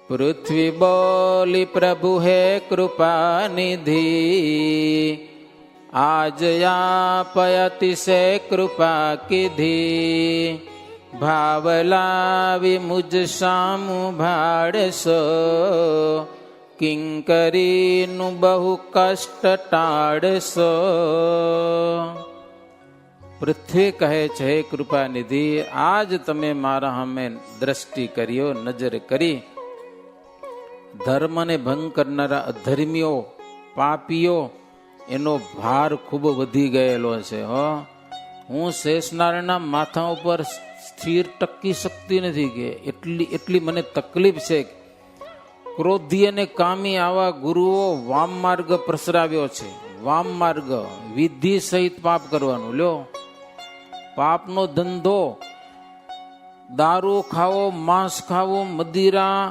પૃથ્વી બોલી પ્રભુ હે કૃપા નિધિ, આજ આપ અતિશે કૃપા કીધી. ભાવ લાવી મુજ સામુ ભાડશો, કિંકરીનું બહુ કષ્ટ ટાળશો. પૃથ્વી કહે છે, હે કૃપા નિધિ, આજ તમે મારા સામે દ્રષ્ટિ કર્યો, નજર કરી. ધર્મને ભંગ કરનારા અધર્મીઓ, પાપીઓ, એનો ભાર ખૂબ વધી ગયેલો છે. હું શેષનારાયણના માથા ઉપર સ્થિર ટકી શકતી નથી કે એટલી મને તકલીફ છે. ક્રોધી અને કામી આવા ગુરુઓ વામ માર્ગ પ્રસરાવ્યો છે. વામ માર્ગ વિધિ સહિત પાપ કરવાનું. લ્યો, પાપનો ધંધો, દારૂ ખાવો, માંસ ખાવો, મદિરા,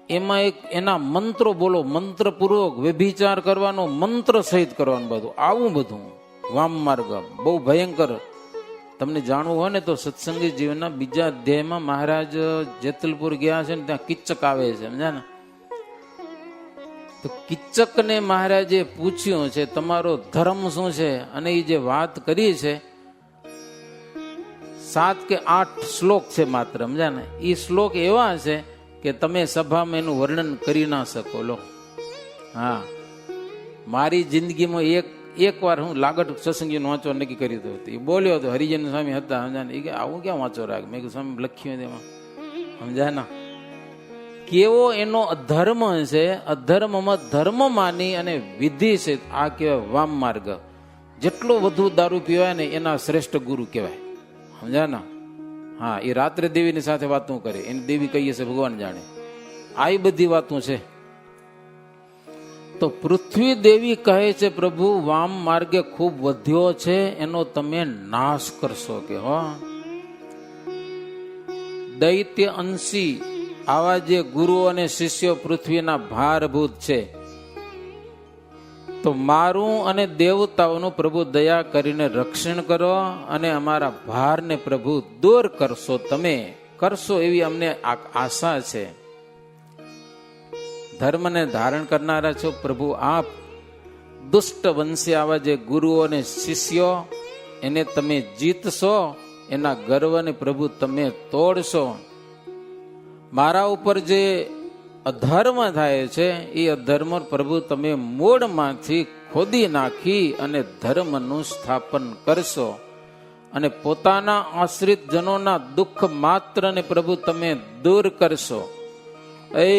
એમાં એક એના મંત્રો બોલો, મંત્રપૂર્વક વ્યભિચાર કરવાનો, મંત્ર સહિત કરવાનું, બધું આવું બધું વામ માર્ગ બહુ ભયંકર. તમને જાણવું હોય ને તો સત્સંગી જીવનના બીજા અધ્યાયમાં મહારાજ જેતલપુર ગયા છે ને, ત્યાં કિચ્ચક આવે છે, સમજ્યા ને? તો કિચ્ચકને મહારાજે પૂછ્યું છે, તમારો ધર્મ શું છે? અને એ જે વાત કરી છે, 7 કે 8 શ્લોક છે માત્ર, સમજ્યા ને? એ શ્લોક એવા છે કે તમે સભામાં એનું વર્ણન કરી ના શકો. લો, હા, મારી જિંદગીમાં એક વાર હું લાગટ સત્સંગીનો વાંચો નક્કી કર્યું હતું. એ બોલ્યો હતો, હરિજન સ્વામી હતા, સમજ્યા ને? એ કે આવું ક્યાં વાંચો રાખ? મેં કીધું સ્વામી લખ્યું એમાં, સમજ્યા ના? કેવો એનો અધર્મ છે. અધર્મમાં ધર્મ માની અને વિધિ છે. આ કહેવાય વામ માર્ગ. જેટલો વધુ દારૂ પીવાય ને એના શ્રેષ્ઠ ગુરુ કહેવાય, સમજ્યા ના? હા, એ રાત્રે દેવીની સાથે વાતું કરે, એની દેવી કહીએ છે ભગવાન જાણે. આવી બધી વાતું છે. તો પૃથ્વી દેવી કહે છે, પ્રભુ વામ માર્ગે ખૂબ વધ્યો છે, એનો તમે નાશ કરશો કે હો. દૈત્ય અંશી આવા જે ગુરુ અને શિષ્યો પૃથ્વીના ભારભૂત છે, તો મારું અને દેવતાઓનું પ્રભુ દયા કરીને રક્ષણ કરો અને અમારા ભારને પ્રભુ દૂર કરશો. તમે કરશો એવી અમને આશા છે. ધર્મને ધારણ કરનારા છો પ્રભુ આપ. દુષ્ટ વંશી આવા જે ગુરુઓ અને શિષ્યો, એને તમે જીતશો, એના ગર્વને પ્રભુ તમે તોડશો. મારા ઉપર જે અધર્મ થાય છે, એ અધર્મ પ્રભુ તમે મૂળમાંથી ખોદી નાખી અને ધર્મનું સ્થાપન કરશો. અને પોતાના આશ્રિત જનોના દુઃખ માત્રને પ્રભુ તમે દૂર કરશો. એ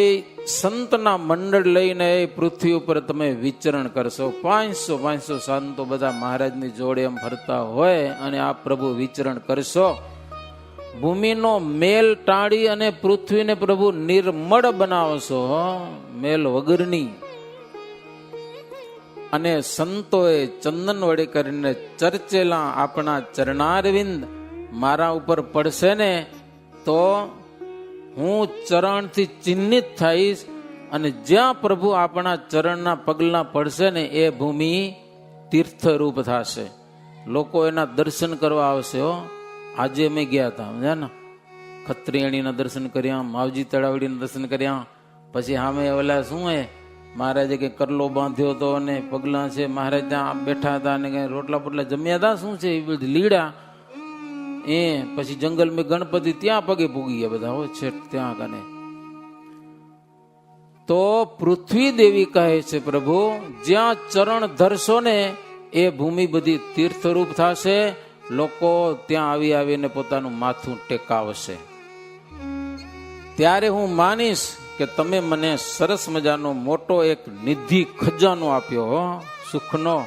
સંતના મંડળ લઈને એ પૃથ્વી ઉપર તમે વિચરણ કરશો. 500 સંતો બધા મહારાજની જોડે એમ ફરતા હોય અને આ પ્રભુ વિચરણ કરશો. ભૂમિનો મેલ ટાળી અને પૃથ્વીને પ્રભુ નિર્મળ બનાવશો, મેલ વગરની. અને સંતોએ ચંદન વડે કરીને ચર્ચેલા આપણા ચરણારવિંદ મારા ઉપર પડશે ને, તો હું ચરણથી ચિહ્નિત થઈશ. અને જ્યાં પ્રભુ આપણા ચરણના પગલા પડશે ને, એ ભૂમિ તીર્થરૂપ થશે. લોકો એના દર્શન કરવા આવશે. આજે અમે ગયા હતા, સમજ્યા ને? ખત્રિયાણીના દર્શન કર્યા, માવજી તળાવડીના દર્શન કર્યા. પછી સામે ઓલા શું હે, મહારાજે કઈ કરલો બાંધ્યો હતો અને પગલા છે, મહારાજ ત્યાં બેઠા હતા અને કઈ રોટલા પોટલા જમ્યા હતા. શું છે એ બધી લીડા. પછી જંગલ મેં ગણપતિ, ત્યાં પગે પૂગી ગયા બધા. હો છે ત્યાં કને. તો પૃથ્વી દેવી કહે છે, પ્રભુ જ્યાં ચરણ ધરશો ને, એ ભૂમિ બધી તીર્થરૂપ થશે. લોકો ત્યાં આવીને પોતાનું માથું ટેકાવશે. ત્યારે હું માનીશ કે તમે મને સરસ મજાનો મોટો એક નિધિ ખજાનો આપ્યો, સુખનો.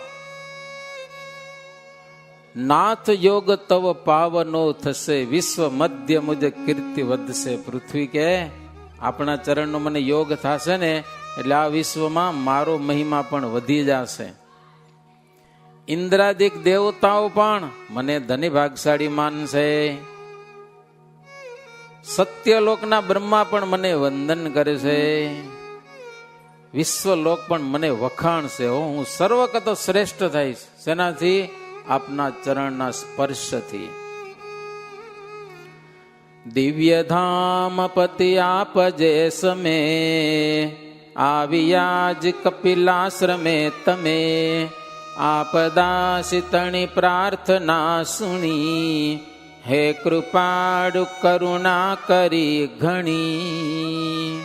નાથ યોગ તવ પાવનો થશે, વિશ્વ મધ્ય મુજ કીર્તિ વધશે. પૃથ્વી કે આપણા ચરણનો મને યોગ થશે ને, એટલે આ વિશ્વમાં મારો મહિમા પણ વધી જશે. ઇન્દ્રાદિક દેવતાઓ પણ મને ધની ભાગશાળી માનશે. સત્યલોકના બ્રહ્મા પણ મને વંદન કરે છે. વિશ્વલોક પણ મને વખાણશે. હું સર્વ કરતો શ્રેષ્ઠ થઈશ. શેનાથી? આપના ચરણના સ્પર્શથી. દિવ્ય ધામ પતિ આપજે સમે, આવ્યા જ કપિલાશ્રમે તમે, આપદાસિતણી પ્રાર્થના સુણી, હે કૃપાળુ કરુણા કરી ઘણી.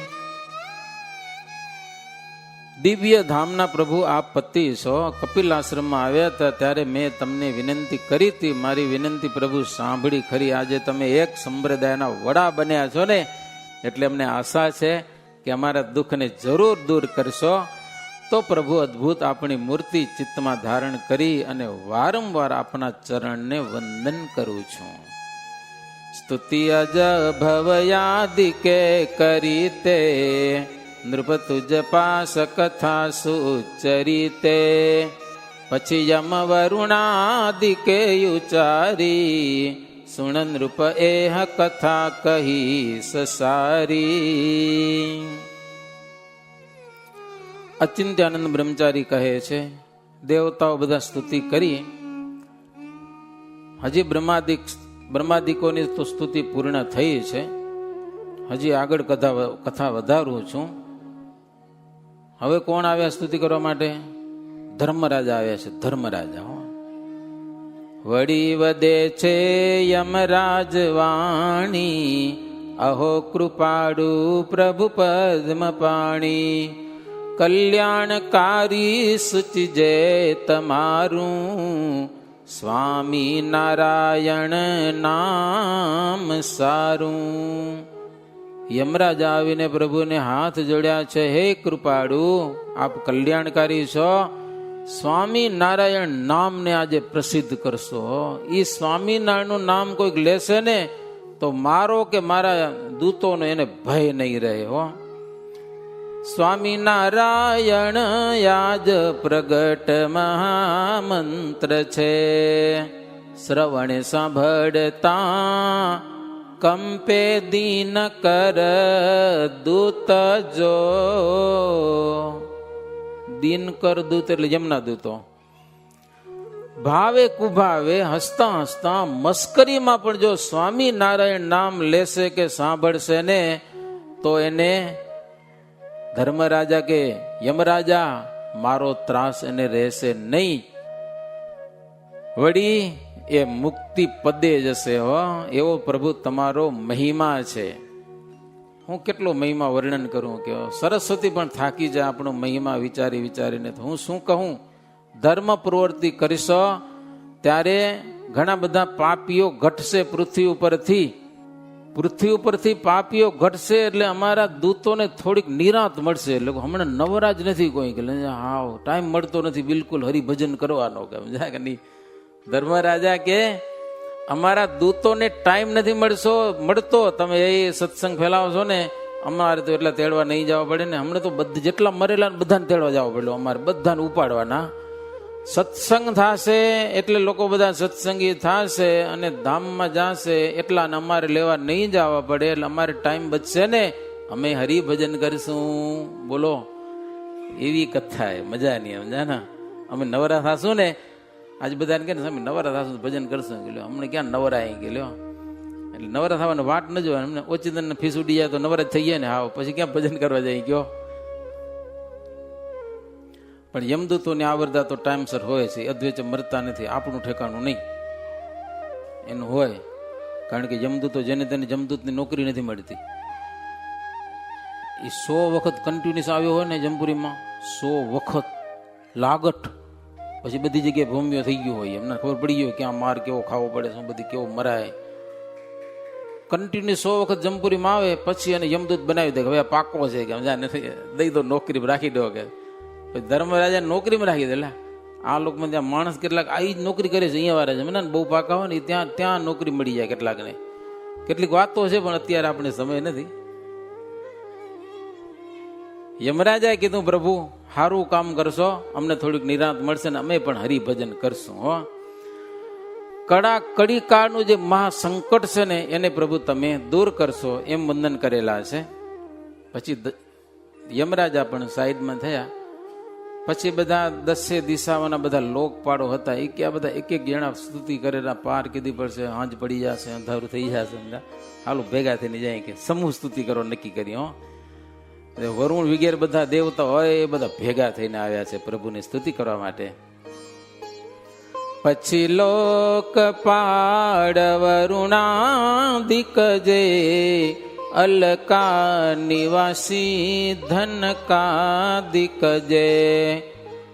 દિવ્ય ધામના પ્રભુ આપ પતિ છો. કપિલાશ્રમમાં આવ્યા હતા ત્યારે મેં તમને વિનંતી કરી હતી, મારી વિનંતી પ્રભુ સાંભળી ખરી. આજે તમે એક સંપ્રદાયના વડા બન્યા છો ને, એટલે અમને આશા છે કે અમારા દુઃખને જરૂર દૂર કરશો. તો પ્રભુ અદ્ભુત આપણી મૂર્તિ ચિત્તમાં ધારણ કરી અને વારંવાર આપણા ચરણને વંદન કરું છું. સ્તુતિ અજ ભવયાદિકે કરી તે, નૃપ તુજ પાસ કથા સુચરિતે, પછી યમ વરુણાદિકે ઉચારી, સુણ નૃપ એહ કથા કહી સસારી. અચિંત્યાનંદ બ્રહ્મચારી કહે છે, દેવતાઓ બધા સ્તુતિ કરી, હજી બ્રહ્માદિકોની તો સ્તુતિ પૂર્ણ થઈ છે, હજી આગળ કથા વધારું છું. હવે કોણ આવ્યા સ્તુતિ કરવા માટે? ધર્મરાજા આવ્યા છે. ધર્મરાજા વળી વધે છે યમરાજ વાણી, અહો કૃપાળુ પ્રભુ પદ્મ પાણી, કલ્યાણકારી સુચજે તમારું, સ્વામી નારાયણ નામ સારું. યમરાજ આવીને પ્રભુને હાથ જોડ્યા છે, હે કૃપાળુ આપ કલ્યાણકારી છો, સ્વામી નારાયણ નામને આજે પ્રસિદ્ધ કરશો. એ સ્વામિનારાયણનું નામ કોઈક લેશે ને તો મારો કે મારા દૂતોનો એને ભય નહીં રહે હો. સ્વામિનારાયણ યાજ પ્રગટ મહામંત્ર છે, શ્રવણે સાંભળતા કંપે દીન કર દૂત જો. દીન કર દૂત એટલે યમના દૂતો. ભાવે કુભાવે હસતા હસતા મસ્કરીમાં પણ જો સ્વામિનારાયણ નામ લેશે કે સાંભળશે ને તો એને ધર્મરાજા કે યમરાજા મારો ત્રાસ એને રહેશે નહીં. વળી એ મુક્તિ પદે જશે હો. એવો પ્રભુ તમારો મહિમા છે. હું કેટલો મહિમા વર્ણન કરું કે સરસ્વતી પણ થાકી જાય આપણો મહિમા વિચારી વિચારીને. તો હું શું કહું? ધર્મ પ્રવૃત્તિ કરીશો ત્યારે ઘણા બધા પાપીઓ ઘટશે પૃથ્વી ઉપરથી પાપીઓ ઘટશે એટલે અમારા દૂતોને થોડીક નિરાંત મળશે. એટલે હમણાં નવરાજ નથી કોઈ કે હા ટાઈમ મળતો નથી બિલકુલ હરિભજન કરવાનો કે નહીં. ધર્મરાજા કે અમારા દૂતોને ટાઈમ નથી મળતો. તમે એ સત્સંગ ફેલાવો છો ને, અમારે તો એટલા તેડવા નહીં જવા પડે ને. હમણાં તો જેટલા મરેલા બધાને તેડવા જવા પડે. અમારે બધાને ઉપાડવાના. સત્સંગ થશે એટલે લોકો બધા સત્સંગી થશે અને ધામમાં જશે એટલા અમારે લેવા નહીં જવા પડે. એટલે અમારે ટાઈમ બચશે ને, અમે હરિભજન કરીશું. બોલો એવી કથા એ મજા નહીં સમજા ને. અમે નવરા થશું ને, આજ બધાને કે તમે નવરા થશું ભજન કરશું. અમને ક્યાં નવરા આવી ગયેલો. એટલે નવરા થવાની વાટ ન જોવા. અમને ઓચિંતન ફીસ ઉડી જાય તો નવરા થઈ જાય ને. હા પછી ક્યાં ભજન કરવા જાય ગયો. પણ યમદૂતોની આવરદા તો ટાઈમસર હોય છે. અદ્વૈત મરતા નથી. આપણું ઠેકાણું નહીં એનું હોય. કારણ કે યમદૂતો જેને તેને જમદૂતની નોકરી નથી મળતી. એ 100 વખત કન્ટિન્યુઅસ આવ્યો હોય ને જમપુરીમાં, 100 વખત લાગટ, પછી બધી જગ્યાએ ભૂમ્યો થઈ ગયો હોય. એમને ખબર પડી ગયો ક્યાં માર કેવો ખાવો પડે, શું બધી કેવો મરાય. કન્ટિન્યુ 100 વખત જમપુરીમાં આવે પછી એને યમદૂત બનાવી દે કે હવે પાકો છે કે દઈ દો, નોકરી રાખી દો. કે ધર્મરાજા નોકરીમાં રાખી દે. આ લોકોમાં ત્યાં માણસ કેટલાક આ જ નોકરી કરે છે. અહીંયા વાળા જમે ને બહુ પાકા હોય ને ત્યાં નોકરી મળી જાય કેટલાકને. કેટલીક વાતો છે પણ અત્યારે આપણે સમય નથી. યમરાજાએ કીધું પ્રભુ સારું કામ કરશો, અમને થોડીક નિરાંત મળશે ને અમે પણ હરિભજન કરશું. હો કડી કાળનું જે મહાસંકટ છે ને એને પ્રભુ તમે દૂર કરશો એમ વંદન કરેલા છે. પછી યમરાજા પણ સાઈડમાં થયા. પછી બધા 10 દિશાઓના બધા લોકપાળો હતા, એ ક્યાં બધા એક જણા સ્તુતિ કરેલા, પાર કીધી પડશે, હાંજ પડી જશે, અંધારું થઈ જશે, હાલો ભેગા થઈને જાય કે સમૂહ સ્તુતિ કરો નક્કી કરી. વરુણ વગેરે બધા દેવતા હોય એ બધા ભેગા થઈને આવ્યા છે પ્રભુની સ્તુતિ કરવા માટે. પછી લોકપાળ વરુણાદિક જે અલકા નિવાસી ધનકાદિક જે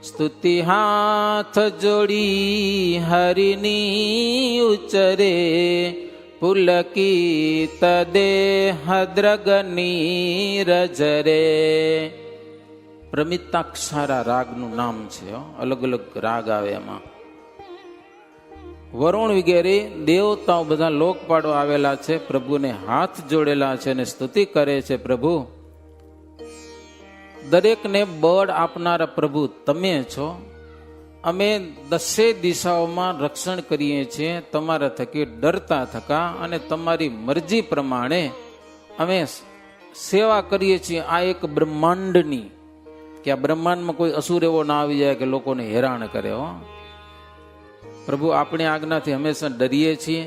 સ્તુતિ હાથ જોડી હરિની ઉચરે પુલકિત દેહ દ્રગની રજરે. પ્રમિતાક્ષારા રાગનું નામ છે, અલગ અલગ રાગ આવે એમાં. વરુણ વગેરે દેવતાઓ બધા લોકપાળો આવેલા છે, પ્રભુને હાથ જોડેલા છે અને સ્તુતિ કરે છે. પ્રભુ, દરેકને બળ આપનારા પ્રભુ તમે છો. અમે 10 દિશાઓમાં રક્ષણ કરીએ છીએ તમારા થકી ડરતા થકા, અને તમારી મરજી પ્રમાણે અમે સેવા કરીએ છીએ આ એક બ્રહ્માંડની, કે આ બ્રહ્માંડમાં કોઈ અસુર એવો ના આવી જાય કે લોકોને હેરાન કરે. પ્રભુ, આપણી આજ્ઞાથી હંમેશા ડરીએ છીએ,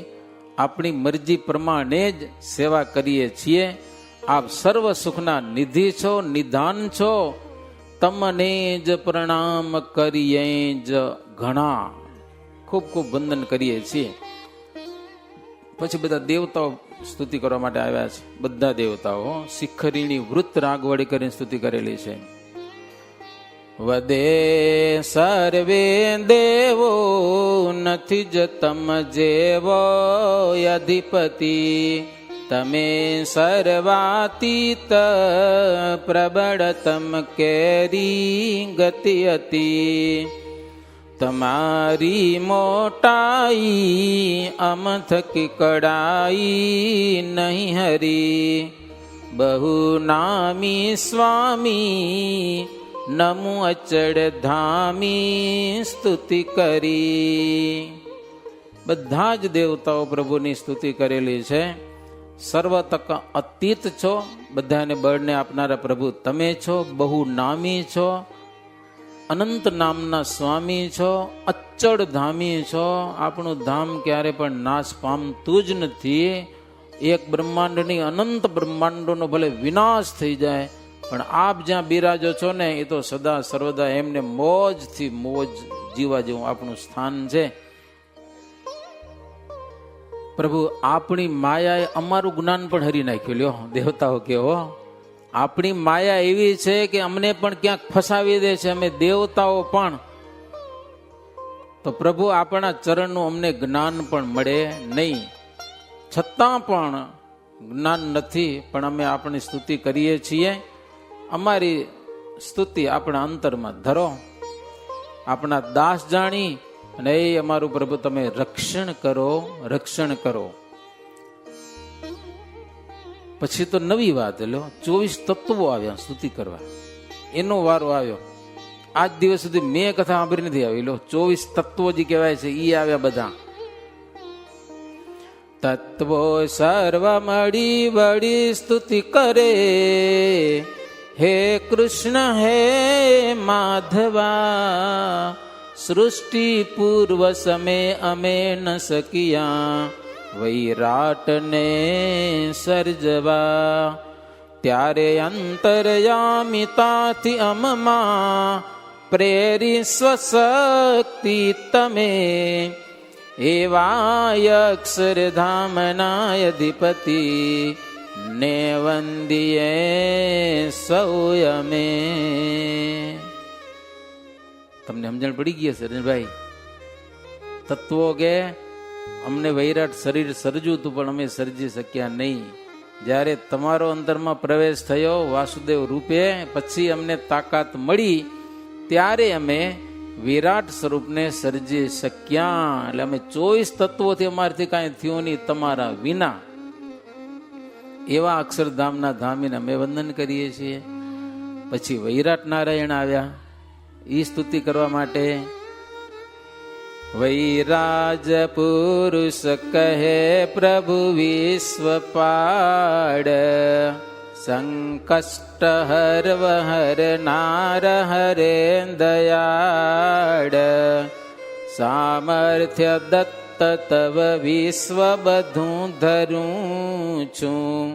આપણી મરજી પ્રમાણે જ સેવા કરીએ છીએ. આપ સર્વ સુખના નિધિ છો, નિધાન છો, તમને જ પ્રણામ કરીએ જ ઘણા. ખૂબ ખૂબ વંદન કરીએ છીએ. પછી બધા દેવતાઓ સ્તુતિ કરવા માટે આવ્યા છે. બધા દેવતાઓ શિખરીણી વૃત્ત રાગવડી કરીને સ્તુતિ કરેલી છે. વદે સર્વે દેવો નથી જ તમ જેવો અધિપતિ, તમે સર્વાતીત પ્રબળ તમ કેરી ગતિ હતી. તમારી મોટાઈ અમથકી કડાઈ નહીં હરી, બહુ નામી સ્વામી નમુ અચડ ધામી સ્તુતિ કરી. બધા જ દેવતાઓ પ્રભુની સ્તુતિ કરેલી છે. સર્વતક અતીત છો, બધાને બળને આપનારા પ્રભુ તમે છો. બહુ નામી છો, અનંત નામના સ્વામી છો. અચડ ધામી છો, આપણું ધામ ક્યારે પણ નાશ પામતું જ નથી. એક બ્રહ્માંડની અનંત બ્રહ્માંડોનો ભલે વિનાશ થઈ જાય, પણ આપ જ્યાં બિરાજો છો ને, એ તો સદા સર્વદા એમને મોજથી મોજ જીવા જેવું આપણું સ્થાન છે. પ્રભુ, આપણી માયાએ અમારું જ્ઞાન પણ હરી નાખ્યું. લ્યો દેવતાઓ કેવો, આપણી માયા એવી છે કે અમને પણ ક્યાંક ફસાવી દે છે, અમે દેવતાઓ પણ. તો પ્રભુ, આપણા ચરણનું અમને જ્ઞાન પણ મળે નહીં, છતાં પણ જ્ઞાન નથી, પણ અમે આપણી સ્તુતિ કરીએ છીએ. અમારી સ્તુતિ આપણા અંતરમાં ધરો, આપણા દાસ જાણી, અને એ અમારું પ્રભુ તમે રક્ષણ કરો, રક્ષણ કરો. પછી તો નવી વાત, લો 24 તત્વો આવ્યા સ્તુતિ કરવા, એનો વારો આવ્યો. આજ દિવસ સુધી મેં કથા સાંભળી નથી આવી. લો 24 તત્વો જે કહેવાય છે એ આવ્યા બધા. તત્વો સર્વ મળી વળી સ્તુતિ કરે, હે કૃષ્ણ હે માધવા, સૃષ્ટિ પૂર્વ સમે અમે ન સકિયા વૈરાટને સર્જવા. ત્યારે અંતરયામિતાથી અમમાં પ્રેરી સ્વશક્તિ તમે, એવાય અક્ષરધામનાય અધિપતિ ને વંદીએ સૌયમે. તમને સમજણ પડી ગઈ હશે ભાઈ? તત્વો કે અમને વૈરાટ શરીર સર્જ્યું હતું, પણ અમે સર્જી શક્યા નહીં. જ્યારે તમારો અંતરમાં પ્રવેશ થયો વાસુદેવ રૂપે, પછી અમને તાકાત મળી, ત્યારે અમે વિરાટ સ્વરૂપને સર્જી શક્યા. એટલે અમે 24 તત્વોથી અમારથી કાંઈ થયું નહીં તમારા વિના. એવા અક્ષરધામના ધામીને અમે વંદન કરીએ છીએ. પછી વૈરાટ નારાયણ આવ્યા ઈ સ્તુતિ કરવા માટે. વૈરાજ પુરુષ કહે પ્રભુ વિશ્વપાળ, સંકષ્ટ હર હર નાર હરે દયાળ સામર્થ્ય દત્ત તવ વિશ્વ બધું ધરું છું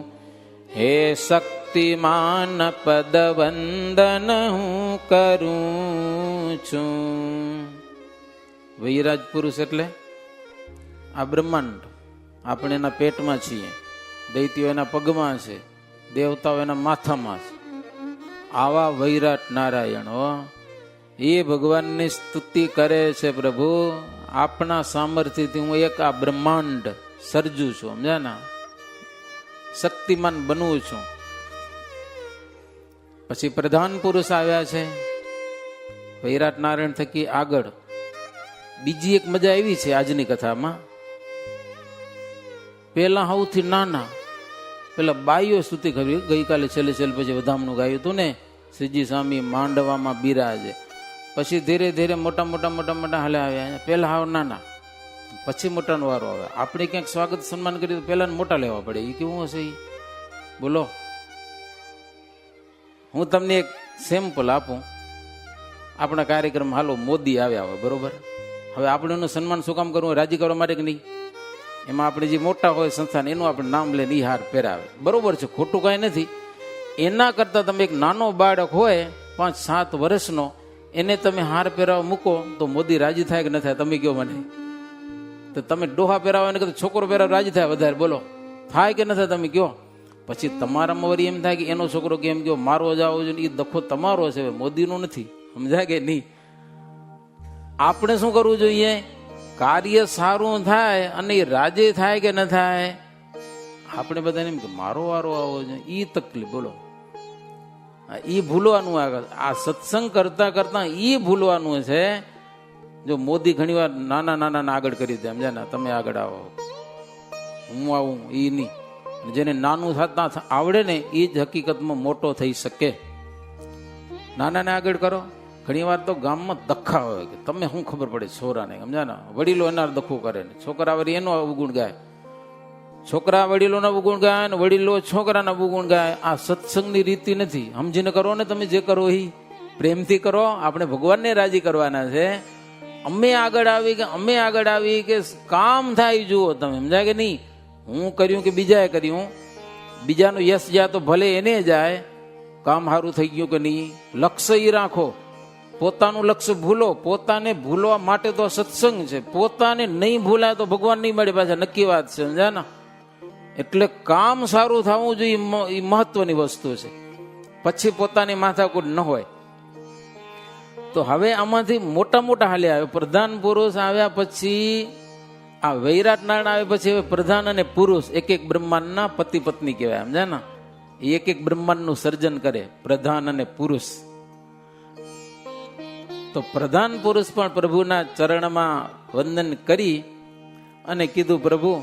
હે શક્તિમાન પદ વંદન હું કરું છું. વૈરાજ પુરુષ એટલે આ બ્રહ્માંડ, આપણે એના પેટમાં છીએ, દૈત્યો એના પગમાં છે, દેવતાઓ એના માથામાં છે. આવા વૈરાટ નારાયણો એ ભગવાનની સ્તુતિ કરે છે. પ્રભુ આપણા સામર્થ્યથી હું એક આ બ્રહ્માંડ સર્જું છું, સમજ્યા ને, શક્તિમાન બનવું છું. પછી પ્રધાન પુરુષ આવ્યા છે વૈરાટ નારાયણ થકી. આગળ બીજી એક મજા એવી છે આજની કથામાં, પેલા સૌથી નાના પેલા બાઈઓ સ્તુતિ કરી. ગઈકાલે છેલ્લે પછી વધામણું ગાયું હતું ને, શ્રીજી સ્વામી માંડવામાં બિરાજે. પછી ધીરે ધીરે મોટા મોટા મોટા મોટા હાલે આવ્યા. પેલા હાવ નાના, પછી મોટાનો વારો આવે. આપણે ક્યાંક સ્વાગત સન્માન કરીએ તો પેલા મોટા લેવા પડે. એ કેવું હશે? બોલો. હું તમને એક સેમ્પલ આપું. આપણા કાર્યક્રમ હાલો મોદી આવ્યા હોય, બરોબર. હવે આપણે એનું સન્માન શું કામ કરવું? રાજી કરવા માટે કે નહીં? એમાં આપણે જે મોટા હોય સંસ્થાન એનું આપણે નામ લઈને ઈ હાર પહેરાવે, બરોબર છે, ખોટું કાંઈ નથી. એના કરતાં તમે એક નાનો બાળક હોય 5-7 વર્ષનો, એને તમે હાર પહેરાવા મૂકો તો મોદી રાજી થાય કે ન થાય? તમે કહો મને. તો તમે ડોહા પહેરાવો એને કરતા છોકરો પહેરાવો રાજી થાય વધારે? બોલો, થાય કે ન થાય? તમે કહો. પછી તમારામાં વળી એમ થાય કે એનો છોકરો કેમ કહો મારવો જાવો જોઈએ, એ દખો તમારો છે, મોદીનો નથી. સમજાય કે નહીં? આપણે શું કરવું જોઈએ? કાર્ય સારું થાય અને એ રાજી થાય કે ન થાય? આપણે બધાને એમ કે મારો વારો આવો જોઈએ, એ તકલીફ. બોલો, એ ભૂલવાનું. આગળ આ સત્સંગ કરતા કરતા એ ભૂલવાનું છે. જો મોદી ઘણી વાર નાના નાના આગળ કરી દે, સમજ્યા ને, તમે આગળ આવો, હું આવું, એ નહીં. જેને નાનું થતા આવડે ને એ જ હકીકતમાં મોટો થઈ શકે. નાનાને આગળ કરો. ઘણી વાર તો ગામમાં દખા હોય કે તમે શું ખબર પડે છોરાને, સમજ્યા ને. વડીલો એના દખો કરે ને છોકરા વળી એનો અવગુણ ગાય, છોકરા વડીલોના અવગુણ ગાય ને વડીલો છોકરાના અવગુણ ગાય. આ સત્સંગની રીતિ નથી. સમજીને કરો ને તમે જે કરો એ પ્રેમથી કરો. આપણે ભગવાનને રાજી કરવાના છે. અમે આગળ આવી કે કામ થાય જુઓ તમે, સમજાય કે નહીં? હું કર્યું કે બીજાએ કર્યું, બીજાનું યશ જાય તો ભલે એને જાય, કામ સારું થઈ ગયું કે નહીં. લક્ષ્ય એ રાખો, પોતાનું લક્ષ્ય ભૂલો. પોતાને ભૂલવા માટે તો સત્સંગ છે. પોતાને નહીં ભૂલાય તો ભગવાન નહીં મળે પાછા, નક્કી વાત છે, સમજ્યા ને. એટલે કામ સારું થવું જોઈએ એ મહત્વની વસ્તુ છે. પછી પોતાની માથાકૂટ ન હોય. તો હવે આમાંથી મોટા મોટા હાલ્યા આવે. પ્રધાન પુરુષ આવ્યા પછી આ વૈરાટ નારાયણ આવે પછી હવે પ્રધાન અને પુરુષ એક એક બ્રહ્માંડના પતિ પત્ની કહેવાય, સમજ્યા ને. એક એક બ્રહ્માંડનું સર્જન કરે પ્રધાન અને પુરુષ. તો પ્રધાન પુરુષ પણ પ્રભુના ચરણમાં વંદન કરી અને કીધું, પ્રભુ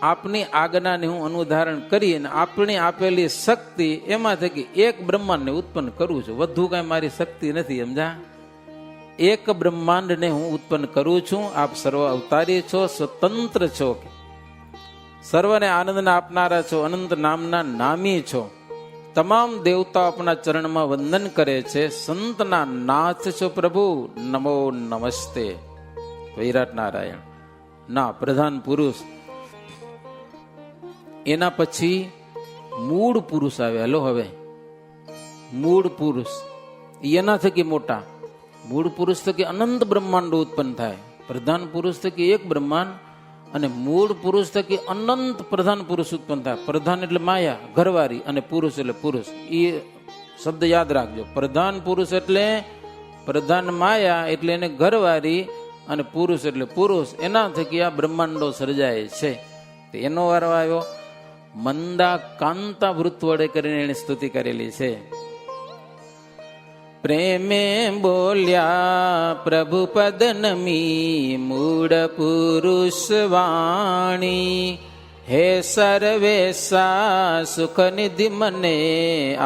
આપની આજ્ઞાને હું અનુધારણ કરી અને આપણી આપેલી શક્તિ એમાં થકી એક બ્રહ્માંડને ઉત્પન્ન કરું છું. વધુ કઈ મારી શક્તિ નથી, સમજા. એક બ્રહ્માંડને હું ઉત્પન્ન કરું છું. આપ સર્વ અવતારી છો, સ્વતંત્ર છો, સર્વને આનંદના આપનારા છો, અનંત નામના નામી છો. તમામ દેવતાઓ આપણા ચરણમાં વંદન કરે છે. સંતના નાથ છો પ્રભુ, નમો નમસ્તે. વૈરાટ નારાયણ ના પ્રધાન પુરુષ. એના પછી મૂળ પુરુષ આવ્યા. લો હવે મૂળ પુરુષ એના થકી મોટા. મૂળ પુરુષ થકી અનંત બ્રહ્માંડો ઉત્પન્ન થાય. પ્રધાન પુરુષ થકી એક બ્રહ્માંડ અને મૂળ પુરુષ થકી અનંત પ્રધાન પુરુષ ઉત્પન્ન થાય. પ્રધાન એટલે માયા, ઘરવાળી, અને પુરુષ એટલે પુરુષ. એ શબ્દ યાદ રાખજો. પ્રધાન પુરુષ એટલે પ્રધાન માયા એટલે એને ઘરવાળી, અને પુરુષ એટલે પુરુષ. એના થકી આ બ્રહ્માંડો સર્જાય છે. એનો વારો આવ્યો. મંદા કાંતા વૃત્ત વડે કરીને એને સ્તુતિ કરેલી છે. પ્રેમે બોલ્યા પ્રભુ પદ નમી, મૂળ પુરુષ વાણી. હે સર્વેશા સુખ નિધિ મને,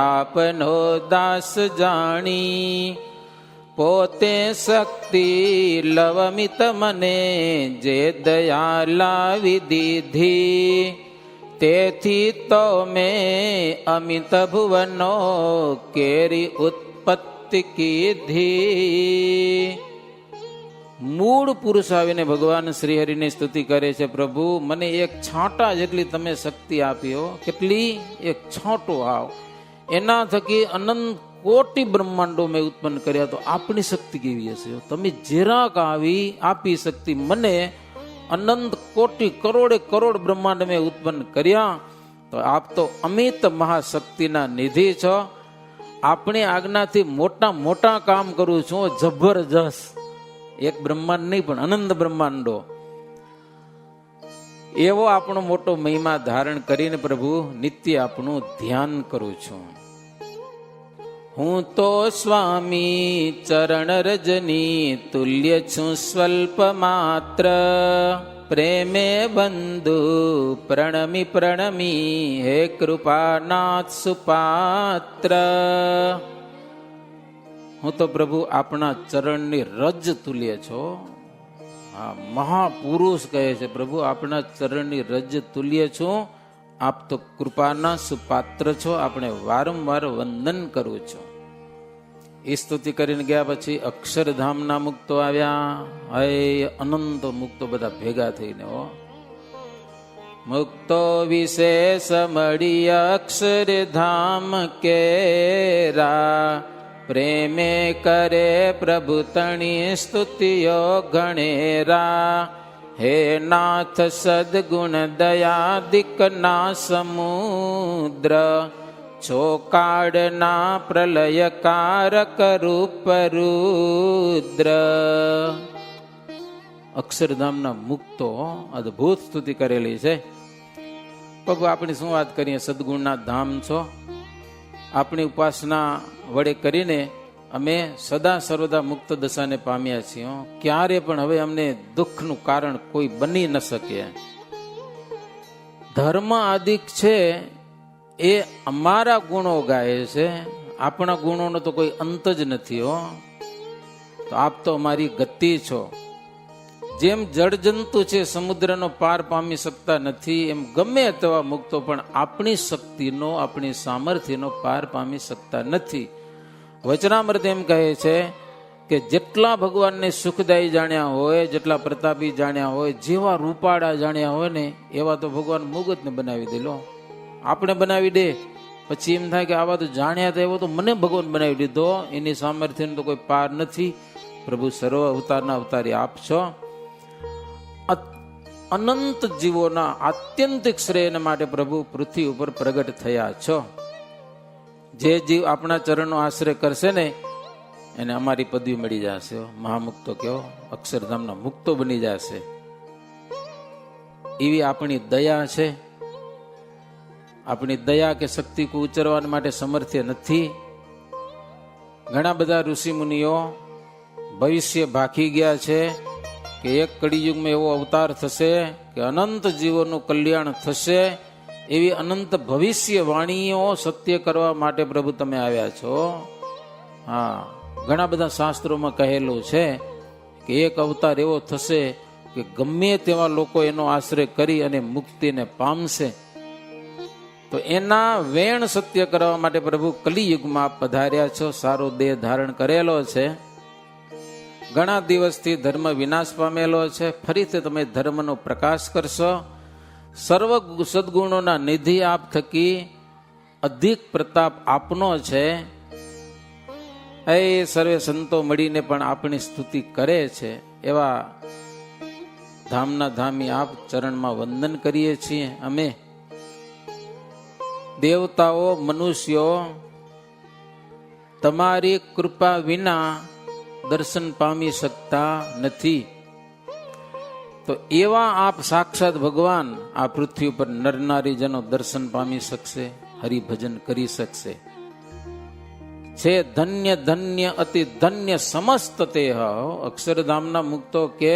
આપનો દાસ જાણી. પોતે શક્તિ લવમિત મને, જે દયા લાવી દીધી. તેથી તો મેં અમિત ભુવનો કેરી ઉત્પત્તિ કીધી. મૂળ પુરુષ આવીને ભગવાન શ્રી હરિની સ્તુતિ કરે છે, પ્રભુ મને એક છાંટા જેટલી તમે શક્તિ આપી હો. કેટલી? એક છાંટો આવ, એના થકી અનંત કોટી બ્રહ્માંડો મેં ઉત્પન્ન કર્યા. તો આપણી શક્તિ કેવી હશે? તમે જરાક આવી આપી શક્તિ મને અનંત કોટી કરોડે કરોડ બ્રહ્માંડ મેં ઉત્પન્ન કર્યા. તો આપ તો અમિત મહાશક્તિના નિધિ છો. આપણી આજ્ઞાથી મોટા મોટા કામ કરું છું, જબરજસ્ત. એક બ્રહ્માંડ નહીં પણ અનંત બ્રહ્માંડો. એવો આપણો મોટો મહિમા ધારણ કરીને પ્રભુ નિત્ય આપણું ધ્યાન કરું છું. હું તો સ્વામી ચરણ રજની તુલ્ય છું સ્વલ્પ માત્ર. પ્રેમે બંધુ પ્રણમી પ્રણમી હે કૃપાનાથ સુપાત્ર. હું તો પ્રભુ આપણા ચરણની રજ તુલ્ય છો. હા, મહાપુરુષ કહે છે પ્રભુ આપણા ચરણની રજ તુલ્ય છું. આપ તો કૃપાના સુપાત્ર છો. આપણે વારંવાર વંદન કરું છું. એ સ્તુતિ કરીને ગયા પછી અક્ષરધામના મુક્તો આવ્યા. હે અનંત મુક્તો બધા ભેગા થઈને હો. મુક્તો વિશેષ મળી અક્ષરધામ કેરા. પ્રેમે કરે પ્રભુ તણી સ્તુતિઓ ગણેરા. હે નાથ સદગુણ દયાદિકના સમુદ્ર. ચોકાડના પ્રલયકારક રૂપ રુદ્ર. અક્ષરધામના મુક્તો અદભુત સ્તુતિ કરેલી છે. પ્રભુ આપણી શું વાત કરીએ, સદગુણના ધામ છો. આપણી ઉપાસના વડે કરીને અમે સદા સર્વદા મુક્ત દશાને પામ્યા છીએ. ક્યારે પણ હવે અમને દુઃખનું કારણ કોઈ બની ન શકે. ધર્મ આદિક છે એ અમારા ગુણો ગાય છે. આપણા ગુણોનો તો કોઈ અંત જ નથી હો. તો આપ તો અમારી ગતિ છો. જેમ જળજંતુ છે સમુદ્રનો પાર પામી શકતા નથી, એમ ગમે તેવા મુક્તો પણ આપણી શક્તિનો આપણી સામર્થ્યનો પાર પામી શકતા નથી. વચનામૃત એમ કહે છે કે જેટલા ભગવાનને સુખદાયી જાણ્યા હોય, જેટલા પ્રતાપી જાણ્યા હોય, જેવા રૂપાળા જાણ્યા હોય ને એવા તો ભગવાન મુગતને બનાવી દે. લો, આપણે બનાવી દે પછી એમ થાય કે આવા તો જાણ્યા હતા, એવો તો મને ભગવાન બનાવી દીધો. એની સામર્થ્યનો તો કોઈ પાર નથી. પ્રભુ સર્વ અવતારના અવતારી આપ છો. અનંત જીવોના આત્યંતિક શ્રેય માટે પ્રભુ પૃથ્વી ઉપર પ્રગટ થયા છો. જે જીવ આપણા ચરણનો આશ્રય કરશે ને એને અમારી પદવી મળી જશે. મહામુક્તો કહો, અક્ષરધામના મુક્તો બની જશે. એવી આપણી દયા છે. આપણી દયા કે શક્તિ કો ઉચ્ચારવા માટે સમર્થ્ય નથી. ઘણા બધા ઋષિ મુનિઓ ભવિષ્ય ભાખી ગયા છે કે એક કળિયુગમાં એવો અવતાર થશે કે અનંત જીવોનું કલ્યાણ થશે. એવી અનંત ભવિષ્ય વાણીઓ સત્ય કરવા માટે પ્રભુ તમે આવ્યા છો. હા, ઘણા બધા શાસ્ત્રોમાં કહેલું છે કે એક અવતાર એવો થશે કે ગમે તેવા લોકો એનો આશ્રય કરી અને મુક્તિને પામશે. તો એના વેણ સત્ય કરવા માટે પ્રભુ કલિયુગમાં પધાર્યા છો. સારો દેહ ધારણ કરેલો છે. ઘણા દિવસથી ધર્મ વિનાશ પામેલો છે. ફરીથી તમે ધર્મનો પ્રકાશ કરશો. સર્વ સદગુણોના નિધિ આપ થકી અધિક પ્રતાપ આપનો છે. એ સર્વે સંતો મળીને પણ આપણી સ્તુતિ કરે છે. એવા ધામના ધામી આપ ચરણમાં વંદન કરીએ છીએ. અમે દેવતાઓ મનુષ્યો તમારી કૃપા વિના દર્શન પામી શકતા નથી. તો એવા આપ સાક્ષાત ભગવાન આ પૃથ્વી ઉપર નરનારીજનો દર્શન પામી શકશે, હરિભજન કરી શકશે. છે ધન્ય ધન્ય અતિ ધન્ય સમસ્ત તેહ. અક્ષરધામના મુક્તો કે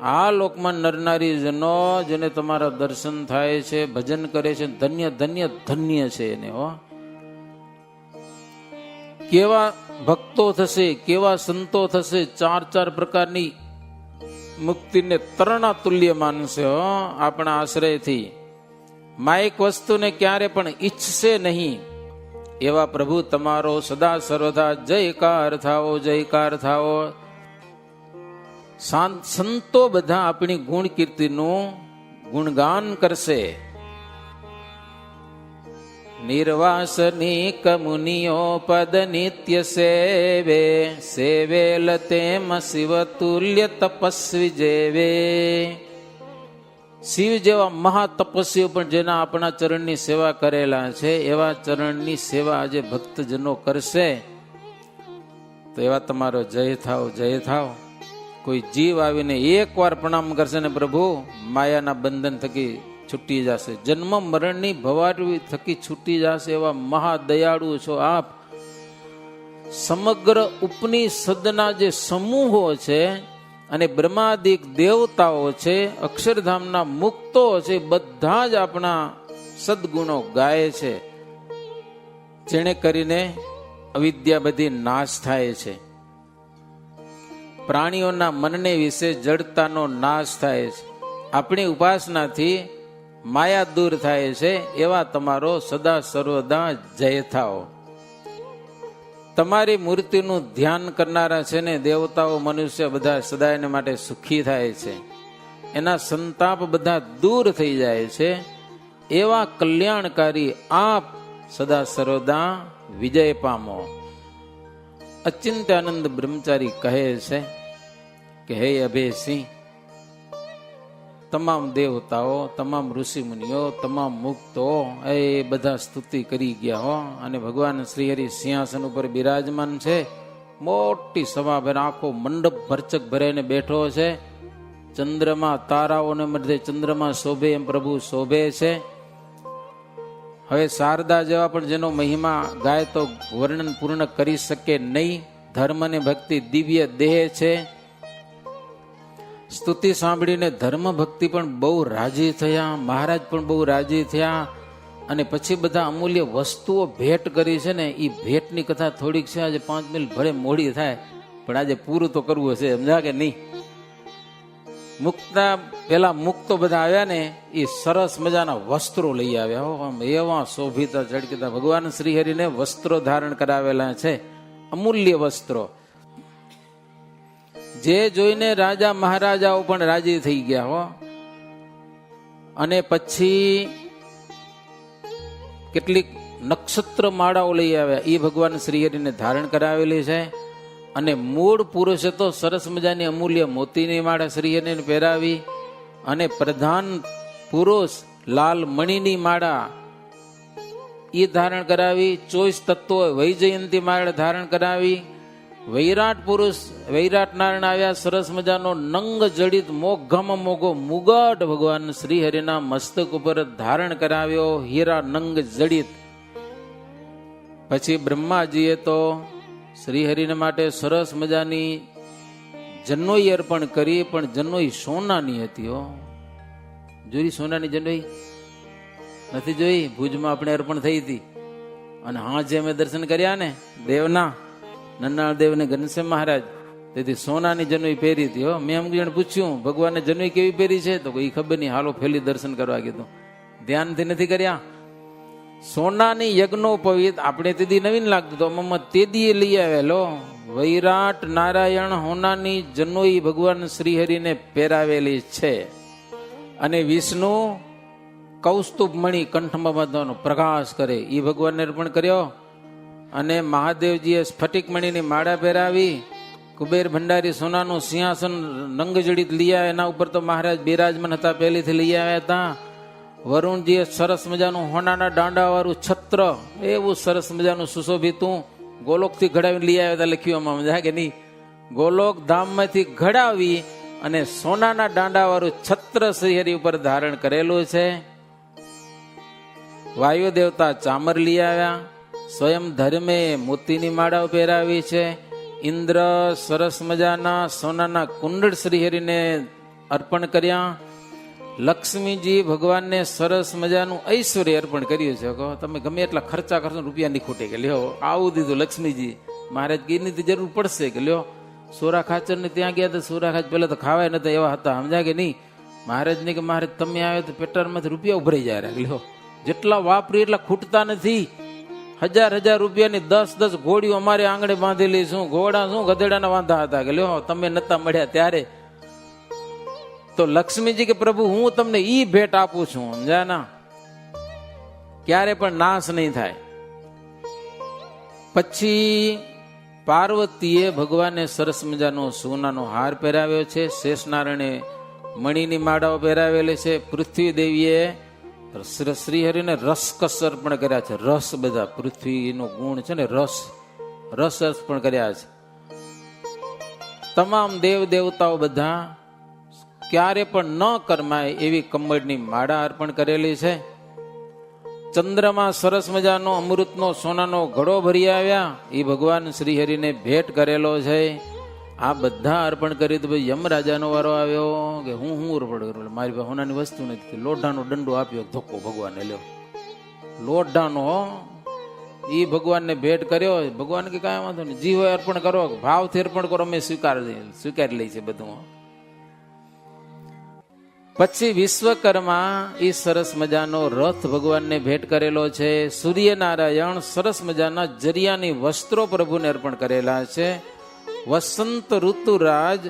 આ લોકમાં નરનારીજનો જેને તમારા દર્શન થાય છે, ભજન કરે છે, ધન્ય ધન્ય ધન્ય છે એને. કેવા ભક્તો થશે, કેવા સંતો થશે, ચાર ચાર પ્રકારની મુક્તિને તરણા તુલ્ય માનશે આપણા આશ્રયથી. માયિક વસ્તુને ક્યારે પણ ઈચ્છશે નહીં એવા પ્રભુ તમારો સદા સર્વદા જયકાર થાઓ, જયકાર થાઓ. સંતો બધા આપણી ગુણ કીર્તિનું ગુણગાન કરશે. નિર્વાસની કમુનિયો પદ નિત્ય સેવે, સેવેલ તેમ શિવ તુલ્ય તપસ્વી જેવે. શિવ જેવા મહાતપસ્વીઓ પણ જેના આપણા ચરણની સેવા કરેલા છે એવા ચરણની સેવા આજે ભક્તજનો કરશે તો એવા તમારો જય થાવ, જય થાવ. કોઈ જીવ આવીને એક વાર પ્રણામ કરશે ને પ્રભુ માયાના બંધન થકી છૂટી જશે, જન્મ મરણની ભવાટવી થકી છૂટી જશે. એવા મહાદયાળુ છો આપ. સમગ્ર ઉપનિષદના જે સમૂહો છે અને બ્રહ્માદિક દેવતાઓ છે, અક્ષરધામના મુક્તો છે, બધા જ આપણા સદગુણો ગાય છે. જેને કરીને અવિદ્યા બધી નાશ થાય છે, પ્રાણીઓના મનને વિશે જડતાનો નાશ થાય છે, આપણી ઉપાસનાથી માયા દૂર થાય છે. એવા તમારો સદા સર્વદા જય થાઓ. તમારી મૂર્તિનું ધ્યાન કરનારા છે ને દેવતાઓ મનુષ્ય બધા સદાયને માટે સુખી થાય છે, એના સંતાપ બધા દૂર થઈ જાય છે. એવા કલ્યાણકારી આપ સદા સર્વદા વિજય પામો. અચિંત્યાનંદ બ્રહ્મચારી કહે છે કે હે અભયસિંહ, તમામ દેવતાઓ, તમામ ઋષિ મુનિઓ, તમામ મુક્તો એ બધા સ્તુતિ કરી ગયા હો. અને ભગવાન શ્રી હરિ સિંહાસન ઉપર બિરાજમાન છે. મોટી સભા ભર આખો મંડપ ભરચક ભરાઈને બેઠો છે. ચંદ્રમાં તારાઓને મધ્ય ચંદ્રમાં શોભે એમ પ્રભુ શોભે છે. હવે શારદા જેવા પણ જેનો મહિમા ગાય તો વર્ણન પૂર્ણ કરી શકે નહીં. ધર્મ અને ભક્તિ દિવ્ય દેહ છે. સ્તુતિ સાંભળીને ધર્મ ભક્તિ પણ બહુ રાજી થયા, મહારાજ પણ બહુ રાજી થયા. અને પછી બધા અમૂલ્ય વસ્તુઓ ભેટ કરી છે ને એ ભેટની કથા થોડીક છે. આજે 5 મિનિટ ભલે મોડી થાય પણ આજે પૂરું તો કરવું હશે, સમજા કે નહીં? મુક્તા પેલા મુક્તો બધા આવ્યા ને એ સરસ મજાના વસ્ત્રો લઈ આવ્યા હો. આમ એવા શોભિતા ઝડકતા ભગવાન શ્રી હરિને વસ્ત્રો ધારણ કરાવેલા છે, અમૂલ્ય વસ્ત્રો. જે જોઈને રાજા મહારાજાઓ પણ રાજી થઈ ગયા હો. અને પછી કેટલીક નક્ષત્ર માળાઓ લઈ આવ્યા, એ ભગવાન શ્રી હરિને ધારણ કરાવેલી છે. અને મૂળ પુરુષે તો સરસ મજાની અમૂલ્ય મોતીની માળા શ્રી હરિને પહેરાવી. અને પ્રધાન પુરુષ લાલ મણીની માળા એ ધારણ કરાવી. 24 તત્વો વૈજયંતી માળા ધારણ કરાવી. વૈરાટ પુરુષ વૈરાટ નારાયણ આવ્યા, સરસ મજાનો નંગ જડિત મોઘામાં મોઘો મુગટ ભગવાન શ્રી હરિના મસ્તક ઉપર ધારણ કરાવ્યો, હીરા નંગ જડિત. પછી બ્રહ્માજીએ તો શ્રી હરિને માટે સરસ મજાની જનોઈ અર્પણ કરી, પણ જનોઈ સોનાની હતી હો. જોઈ સોનાની જનોઈ નથી જોઈ? ભુજમાં આપણે અર્પણ થઈ હતી. અને હા જે અમે દર્શન કર્યા ને દેવના નન્નાળ દેવ ને ઘનશ્યામ મહારાજ, તેથી સોનાની જનોઈ પહેરી હતી હો. મેં અમુક જણ પૂછ્યું ભગવાનને જનોઈ કેવી પહેરી છે? તો કોઈ ખબર નહીં, હાલો ફેલી દર્શન કરવા કીધું. ધ્યાનથી નથી કર્યા. સોનાની યજ્ઞોપવિત આપણે તેદી નવીન લાગતું તો મમ્મા તેદી લઈ આવેલો વૈરાટ નારાયણ હોનાની જનોઈ ભગવાન શ્રી હરિને પહેરાવેલી છે. અને વિષ્ણુ કૌસ્તુભ મણિ કંઠમાં બાંધવાનો પ્રકાશ કરે એ ભગવાનને અર્પણ કર્યો. અને મહાદેવજીએ સ્ફટિક મણીની માળા પહેરાવી. કુબેર ભંડારી સોનાનું સિંહાસન નંગજડિત લઈ આવ્યા, એના ઉપર તો મહારાજ બિરાજમાન હતા, પહેલીથી લઈ આવ્યા હતા. વરુણજીએ સરસ મજાનું હોનાના દાંડા વાળું છત્ર એવું સરસ મજાનું સુશોભિતું ગોલોકથી ઘડાવીને લઈ આવ્યા હતા. લખ્યું આમાં મજા કે નહીં? ગોલોક ધામમાંથી ઘડાવી અને સોનાના દાંડા વાળું છત્ર શ્રી હરિ ઉપર ધારણ કરેલું છે. વાયુ દેવતા ચામર લઈ આવ્યા. સ્વયં ધર્મે મોતીની માળાઓ પહેરાવી છે. ઇન્દ્ર સરસ મજાના સોનાના કુંડળ શ્રી હરિને અર્પણ કર્યા. લક્ષ્મીજી ભગવાનને સરસ મજાનું ઐશ્વર્ય અર્પણ કર્યું છે. કહો તમે ગમે એટલા ખર્ચા કરશો રૂપિયા નહીં ખૂટે કે લ્યો આવું દીધું લક્ષ્મીજી. મહારાજ ગીરની જરૂર પડશે કે લ્યો સોરા ખાચર ને ત્યાં ગયા તો સોરા ખાચ પેલા તો ખાવાય નતા એવા હતા, સમજા કે નહીં? મહારાજને કે મહારાજ તમે આવે તો પેટરમાંથી રૂપિયા ઉભરાઈ જાય. લ્યો, જેટલા વાપરી એટલા ખૂટતા નથી. 1000 રૂપિયાની 10 ઘોડીઓ અમારે આંગણે બાંધેલી. શું ઘોડા શું ગધેડાના વાંધા હતા કે લ્યો તમે નતા મળ્યા ત્યારે. તો લક્ષ્મીજી કે પ્રભુ હું તમને ઈ ભેટ આપું છું, સમજાના, ક્યારે પણ નાશ નહીં થાય. પછી પાર્વતીએ ભગવાનને સરસ મજાનો સોનાનો હાર પહેરાવ્યો છે. શેષનારાયણે મણીની માળાઓ પહેરાવેલી છે. પૃથ્વી દેવીએ શ્રીહરિને રસ અર્પણ કર્યા છે. રસ, બધા પૃથ્વીનો ગુણ છે ને, રસ અર્પણ કર્યા છે. તમામ દેવ દેવતાઓ બધા ક્યારે પણ ન કરમાય એવી કમળની માળા અર્પણ કરેલી છે. ચંદ્રમાં સરસ મજાનો અમૃતનો સોનાનો ઘડો ભરી આવ્યા, એ ભગવાન શ્રીહરિને ભેટ કરેલો છે. આ બધા અર્પણ કરી તો ભાઈ યમરાજાનો વારો આવ્યો કે હું અર્પણ કરું, મારી પાસે હોનાની વસ્તુ નથી. લોઢાનો દંડો આપ્યો, ધક્કો ભગવાનને લ્યો, લોઢાનો એ ભગવાનને ભેટ કર્યો. ભગવાન કે કાંઈ વાંધો નહીં, જી હોય અર્પણ કરો, ભાવથી અર્પણ કરો, અમે સ્વીકારી લઈ છે બધું. પછી વિશ્વકર્મા એ સરસ મજાનો રથ ભગવાનને ભેટ કરેલો છે. સૂર્યનારાયણ સરસ મજાના જરિયાની વસ્ત્રો પ્રભુને અર્પણ કરેલા છે. વસંત ઋતુરાજ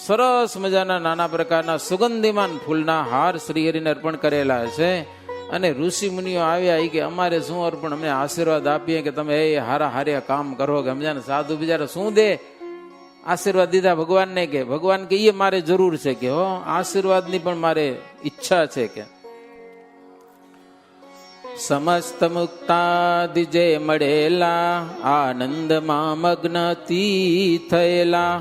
સરસ મજાના નાના પ્રકારના સુગંધીમાન ફૂલના હાર શ્રીહરિને અર્પણ કરેલા છે. અને ઋષિ મુનિઓ આવ્યા કે અમારે શું અર્પણ, અમને આશીર્વાદ આપીએ કે તમે એ હારા હાર્યા કામ કરો. કે સમજાને સાધુ બિચારા શું દે, આશીર્વાદ દીધા ભગવાનને. કે ભગવાન કે એ મારે જરૂર છે કે હો, આશીર્વાદની પણ મારે ઈચ્છા છે. કે સમસ્ત મુક્તાદિ જે મળેલા, આનંદમાં મગ્ન થયેલા,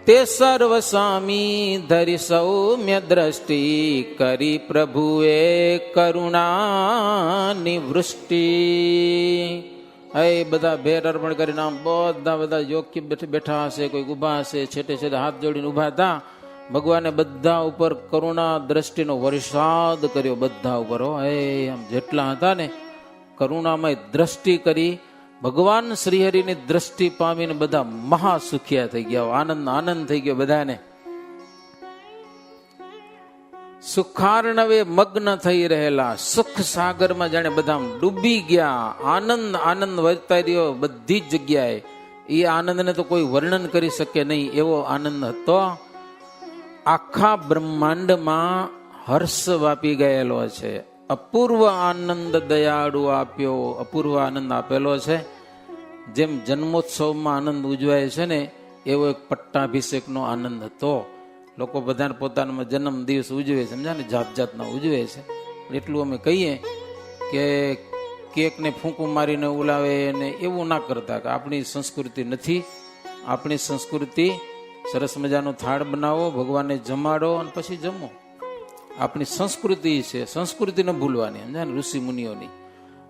તે સર્વ સ્વામી ધરી સૌમ્ય દ્રષ્ટિ, કરી પ્રભુએ કરુણાની વૃષ્ટિ. એ બધા ભેટ અર્પણ કરીને આમ બધા યોગ્ય બેઠા હશે, કોઈ ઉભા હશે, છેટે હાથ જોડીને ઉભા હતા. ભગવાને બધા ઉપર કરુણા દ્રષ્ટિનો વરસાદ કર્યો, બધા ઉપર. આમ જેટલા હતા ને કરુણામય દ્રષ્ટિ કરી. ભગવાન શ્રીહરિની દ્રષ્ટિ પામીને બધા મહાસુખિયા થઈ ગયા, આનંદ થઈ ગયો બધાને. સુખાર્ણવે મગ્ન થઈ રહેલા સુખ સાગરમાં જાણે બધા ડૂબી ગયા. આનંદ વર્તાઈ રહ્યો બધી જ જગ્યાએ. એ આનંદને તો કોઈ વર્ણન કરી શકે નહીં, એવો આનંદ હતો. આખા બ્રહ્માંડમાં હર્ષ વાપી ગયેલો છે. અપૂર્વ આનંદ દયાળુ આપ્યો, અપૂર્વ આનંદ આપેલો છે. જેમ જન્મોત્સવમાં આનંદ ઉજવાય છે ને, એવો એક પટ્ટાભિષેકનો આનંદ હતો. લોકો બધાને પોતાના જન્મ દિવસ ઉજવે છે, સમજા ને, જાત જાતના ઉજવે છે. એટલું અમે કહીએ કે કેકને ફૂંકું મારીને ઉલાવે ને એવું ના કરતા. કે આપણી સંસ્કૃતિ નથી. આપણી સંસ્કૃતિ સરસ મજાનો થાળ બનાવો, ભગવાનને જમાડો અને પછી જમો. આપણી સંસ્કૃતિ છે, સંસ્કૃતિ ન ભૂલવાની, સમજા ને, ઋષિ મુનિઓની.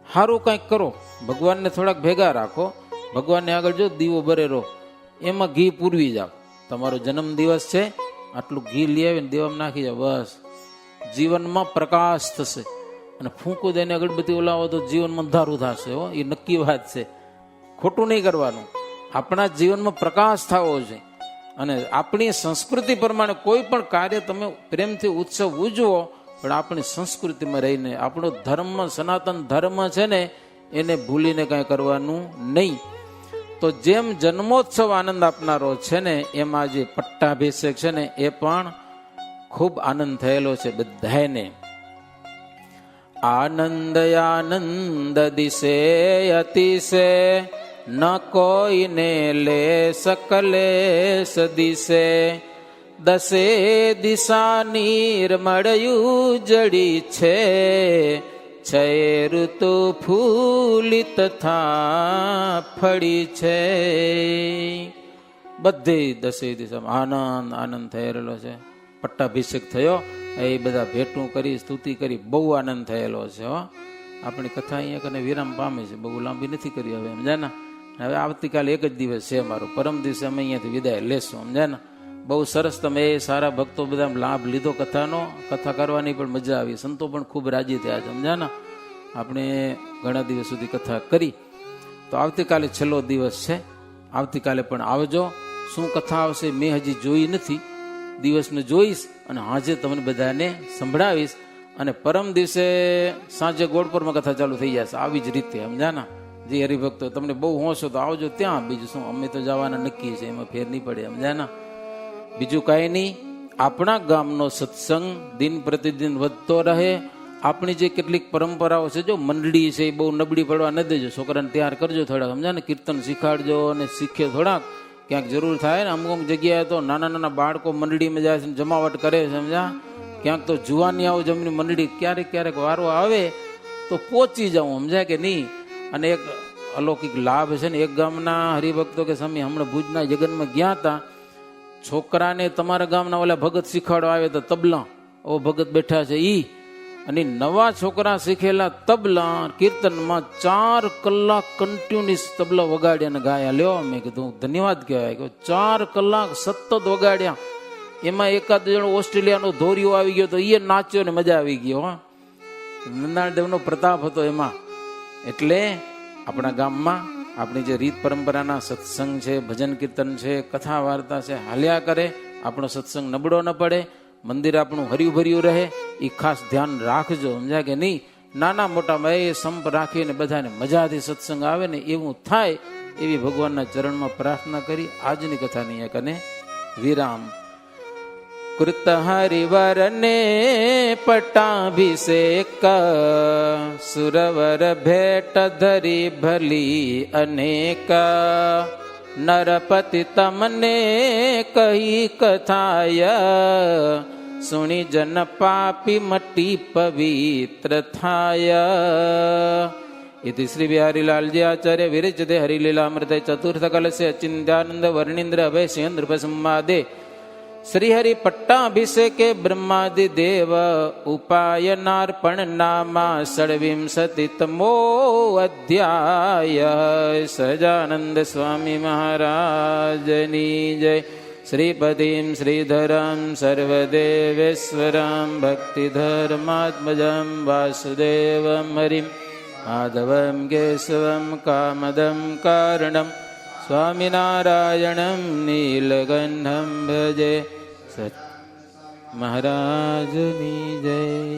સારું કંઈક કરો, ભગવાનને થોડાક ભેગા રાખો, ભગવાનને આગળ જો દીવો બરેરો, એમાં ઘી પૂરવી જાઓ. તમારો જન્મ દિવસ છે, આટલું ઘી લઈ આવીને દેવામાં નાખી જાઓ, બસ જીવનમાં પ્રકાશ થશે. અને ફૂંકું દઈને અગરબત્તી ઓલાવો તો જીવનમાં અંધારું થશે. હો, એ નક્કી વાત છે, ખોટું નહીં કરવાનું. આપણા જીવનમાં પ્રકાશ થવો છે. અને આપણી સંસ્કૃતિ પ્રમાણે કોઈ પણ કાર્ય તમે પ્રેમથી ઉત્સવ ઉજવો, પણ આપણી સંસ્કૃતિમાં રહીને. આપણો ધર્મ, સનાતન ધર્મ છે ને, એને ભૂલીને કાંઈ કરવાનું નહીં. તો જેમ જન્મોત્સવ આનંદ આપનારો છે ને, એમાં જે પટ્ટાભિષેક છે ને, એ પણ ખૂબ આનંદ થયેલો છે બધાને. આનંદ દિશે અતિશે, ન કોઈને લે સકલે સદિશે, દસે દિશા નિર્મળયું જડી છે, છ ઋતુ ફૂલી તથા ફળી છે. બધી દસે દિશામાં આનંદ થયેલો છે. પટ્ટાભિષેક થયો, એ બધા ભેટું કરી, સ્તુતિ કરી, બહુ આનંદ થયેલો છે. હો, આપણી કથા અહીંયા કને વિરામ પામે છે, બહુ લાંબી નથી કરી હવે, સમજાના. હવે આવતીકાલે એક જ દિવસ છે અમારો, પરમ દિવસે અમે અહીંયાથી વિદાય લેશું, સમજાના. બહુ સરસ તમે સારા ભક્તો બધા લાભ લીધો કથાનો. કથા કરવાની પણ મજા આવી, સંતો પણ ખૂબ રાજી થયા, સમજાના. આપણે ઘણા દિવસ સુધી કથા કરી. તો આવતીકાલે છેલ્લો દિવસ છે, આવતીકાલે પણ આવજો. શું કથા આવશે મેં હજી જોઈ નથી, દિવસને જોઈશ અને આજે તમને બધાને સંભળાવીશ. અને પરમ દિવસે સાંજે ગોળપુરમાં કથા ચાલુ થઈ જશે આવી જ રીતે, સમજાના? જે હરિભક્તો તમને બહુ હોશો તો આવજો ત્યાં, બીજું શું, અમે તો જવાના નક્કી છે, એમાં ફેર નહીં પડે, સમજાના? બીજું કાંઈ નહીં. આપણા ગામનો સત્સંગ દિન પ્રતિદિન વધતો રહે. આપણી જે કેટલીક પરંપરાઓ છે, જો મંડળી છે એ બહુ નબળી પડવા ન દેજો, છોકરાને તૈયાર કરજો થોડાક, સમજાને? કીર્તન શીખાડજો અને શીખે થોડાક, ક્યાંક જરૂર થાય ને. અમુક જગ્યાએ તો નાના નાના બાળકો મંડળીમાં જાય છે, જમાવટ કરે છે, સમજા? ક્યાંક તો જુવાની આવો જમની મંડળી ક્યારેક ક્યારેક વારો આવે તો પહોંચી જાઉં, સમજાય કે નહીં? અને એક અલૌકિક લાભ છે ને, એક ગામના હરિભક્તો કે સ્વામી હમણાં ભુજના જગનમાં ગયા હતા, છોકરાને તમારા ગામના ઓલા ભગત શીખવાડવા આવે તો તબલા, ઓ ભગત બેઠા છે ઈ, અને નવા છોકરા શીખેલા તબલા કીર્તનમાં 4 કલાક કન્ટિન્યુઅસ તબલા વગાડ્યા અને ગાયા. લ્યો, મેં કીધું ધન્યવાદ કહેવાય કે 4 કલાક સતત વગાડ્યા. એમાં એકાદ જણ ઓસ્ટ્રેલિયાનો ધોરિયો આવી ગયો તો એ નાચ્યો ને મજા આવી ગયો. નંદાદેવનો પ્રતાપ હતો એમાં. એટલે આપણા ગામમાં આપણી જે રીત પરંપરાના સત્સંગ છે, ભજન કીર્તન છે, કથા વાર્તા છે, હાલ્યા કરે. આપણો સત્સંગ નબળો ન પડે, મંદિર આપણું હર્યું ભર્યું રહે, એ ખાસ ધ્યાન રાખજો, સમજાય કે નહીં? નાના મોટામાં એ સંપ રાખીને બધાને મજાથી સત્સંગ આવે ને એવું થાય, એવી ભગવાનના ચરણમાં પ્રાર્થના કરી આજની કથાની એક અને વિરામ. કૃત હરિવરને પટાભિષેક, સુરવર ભેટ ધરી ભલી અનેક, નરપતિ તમને કહી કથાય, સુણી જન પાપી મટી પવિત્ર થાય. इति श्री बिहारी लालजी आचार्य विरचिते हरिलीलामृते चतुर्थ कलसे अचिंत्यानंद वर्णींद्र अभय सिंह संवादे श्री हरि पट्टाभिषेके ब्रह्मादि देव उपायनार्पण नामा षड्विंशतितमो अध्याय. सजानंद स्वामी महाराजनी जय. श्रीपतिं श्रीधरं सर्वदेवेश्वरं भक्तिधर्मात्मजं वासुदेवं हरिं माधवं केशवं कामदं कारणं स्वामिनारायणं नीलकण्ठं भजे. सत् महाराजनी जय.